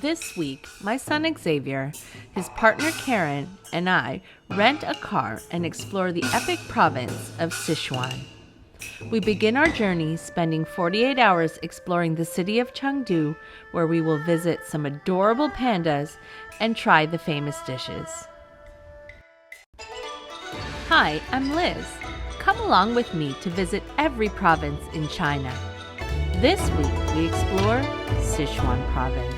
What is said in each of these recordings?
This week, my son Xavier, his partner Karen, and I rent a car and explore the epic province of Sichuan. We begin our journey spending 48 hours exploring the city of Chengdu, where we will visit some adorable pandas and try the famous dishes. Hi, I'm Liz. Come along with me to visit every province in China. This week, we explore Sichuan province.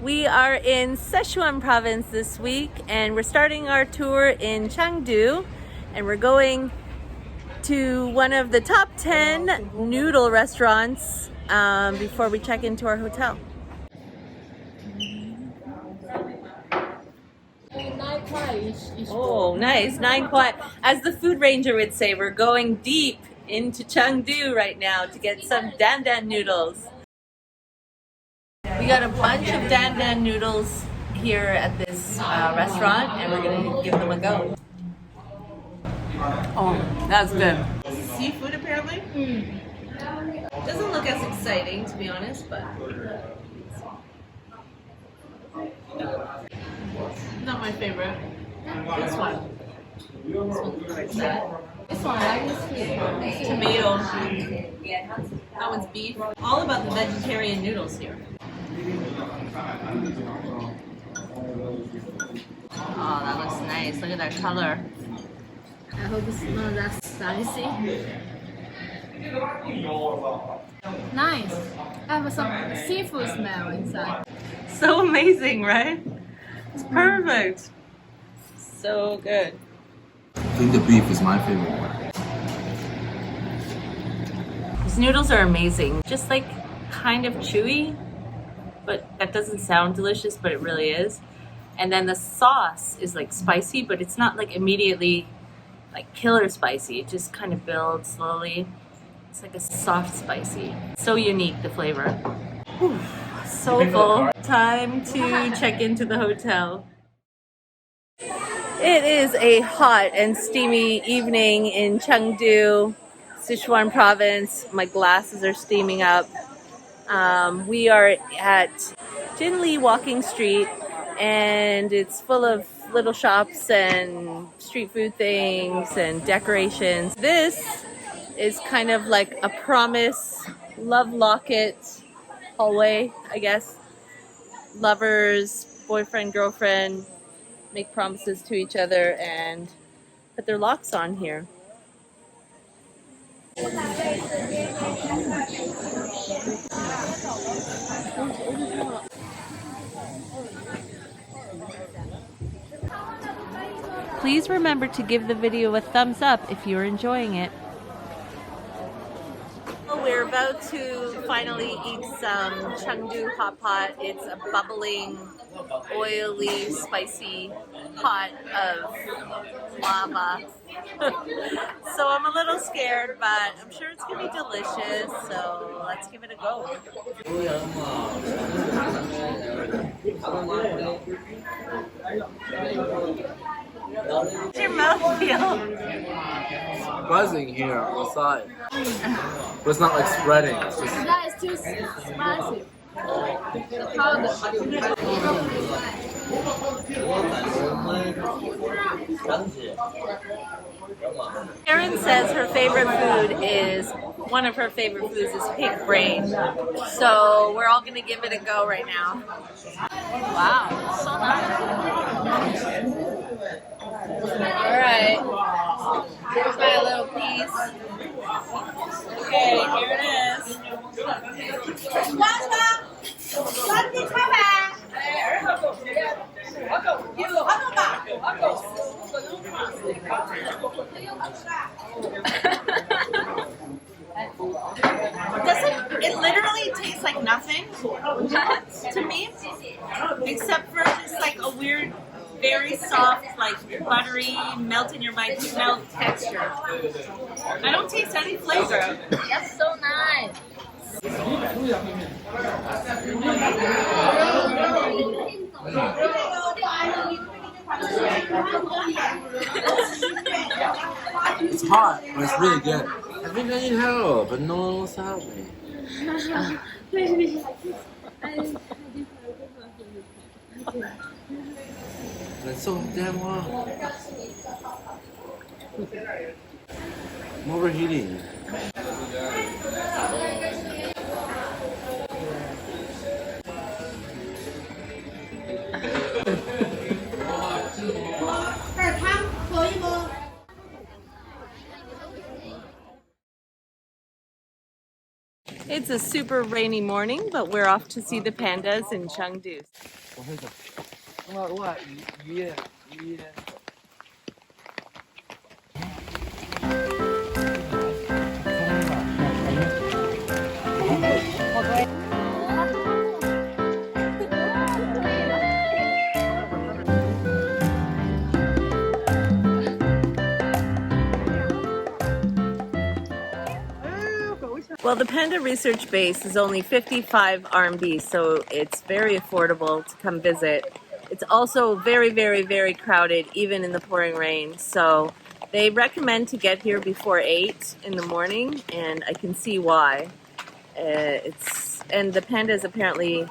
We are in Sichuan province this week, and we're starting our tour in Chengdu, and we're going to one of the top 10 noodle restaurants before we check into our hotel. Oh, nice, 9 kuai. As the food ranger would say, we're going deep into Chengdu right now to get some dandan noodles. We got a bunch of dandan noodles here at this restaurant, and we're gonna give them a go. Oh, that's good. Seafood apparently. Doesn't look as exciting, to be honest, but not my favorite. This one. This one's pretty sad. This one, I just tomato. That one's beef. All about the vegetarian noodles here. Oh, that looks nice. Look at that color. I hope it's not that spicy. Nice. I have some seafood smell inside. So amazing, right? It's perfect. So good. I think the beef is my favorite one. These noodles are amazing. Just like kind of chewy, but that doesn't sound delicious, but it really is. And then the sauce is like spicy, but it's not like immediately like killer spicy. It just kind of builds slowly. It's like a soft spicy. So unique, the flavor. Whew, so full. Time to check into the hotel. It is a hot and steamy evening in Chengdu, Sichuan province. My glasses are steaming up. We are at Jinli Walking Street, and it's full of little shops and street food things and decorations. This is kind of like a promise love locket hallway, I guess. Lovers, boyfriend, girlfriend make promises to each other and put their locks on here. Please remember to give the video a thumbs up if you're enjoying it. We're about to finally eat some Chengdu Hot Pot. It's a bubbling, oily, spicy pot of lava. So I'm a little scared, but I'm sure it's going to be delicious. So let's give it a go. How's your mouth feel? Buzzing here on the side. But it's not like spreading. It's just... That is too spicy. The powder. Karen says her favorite food is, one of her favorite foods is pig brain. So we're all going to give it a go right now. Wow, so nice. Alright, here's my little piece. Okay, here it is. It literally tastes like nothing to me, except for just like a weird, very soft, like buttery, melt in your mouth texture. I don't taste any flavor. That's so nice. It's hot, but it's really good. I think I need help, but no one wants to help me. That's so damn long. I'm overheating. It's a super rainy morning, but we're off to see the pandas in Chengdu. Well, the Panda Research Base is only 55 RMB, so it's very affordable to come visit. It's also very, very, very crowded, even in the pouring rain. So they recommend to get here before 8 in the morning, and I can see why. And the pandas apparently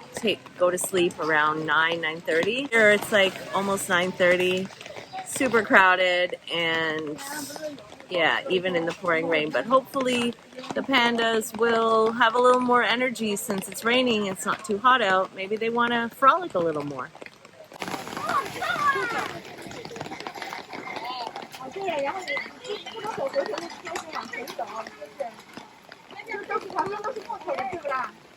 go to sleep around 9:30. Here it's like almost 9:30, super crowded, and yeah, even in the pouring rain. But hopefully the pandas will have a little more energy since it's raining, it's not too hot out. Maybe they want to frolic a little more.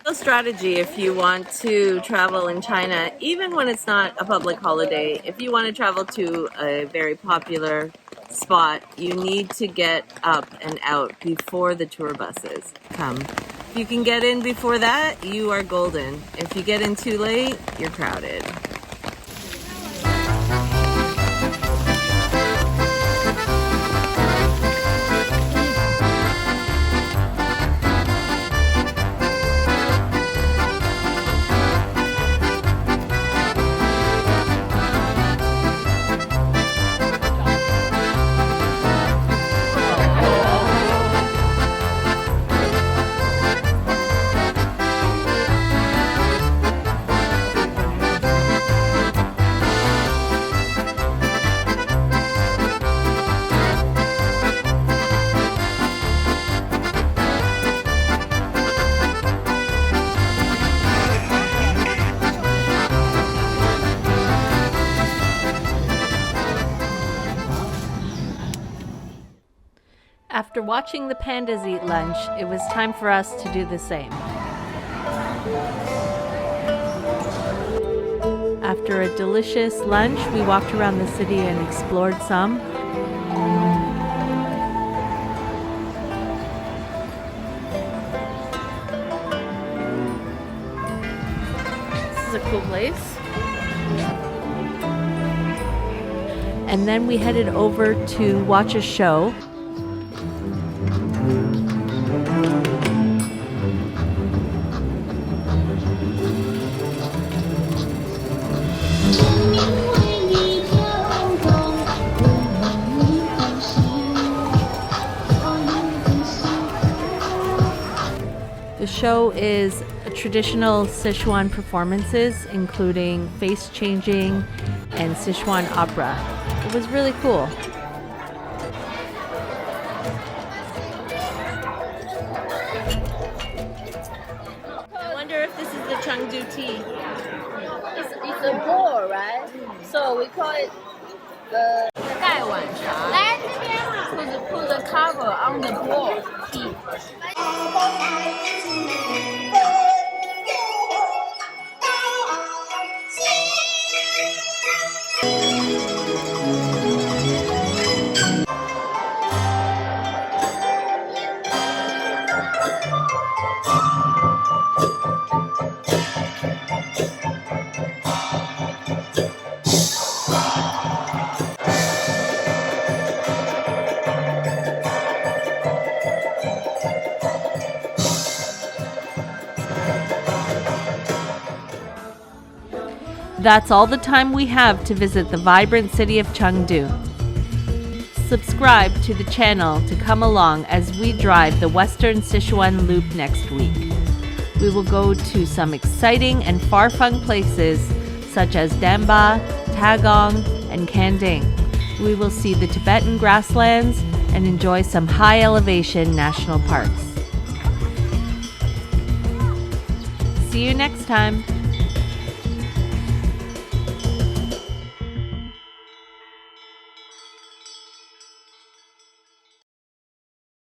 A strategy if you want to travel in China, even when it's not a public holiday, if you want to travel to a very popular spot, you need to get up and out before the tour buses come. If you can get in before that, you are golden. If you get in too late, you're crowded. After watching the pandas eat lunch, it was time for us to do the same. After a delicious lunch, we walked around the city and explored some. This is a cool place. And then we headed over to watch a show. The show is traditional Sichuan performances, including face changing and Sichuan opera. It was really cool. I wonder if this is the Chengdu tea. It's a bowl, right? So we call it the 盖碗茶. Put the cover on the bowl tea. That's all the time we have to visit the vibrant city of Chengdu. Subscribe to the channel to come along as we drive the Western Sichuan Loop next week. we will go to some exciting and far-flung places such as Damba, Tagong, and Kanding. We will see the Tibetan grasslands and enjoy some high-elevation national parks. See you next time.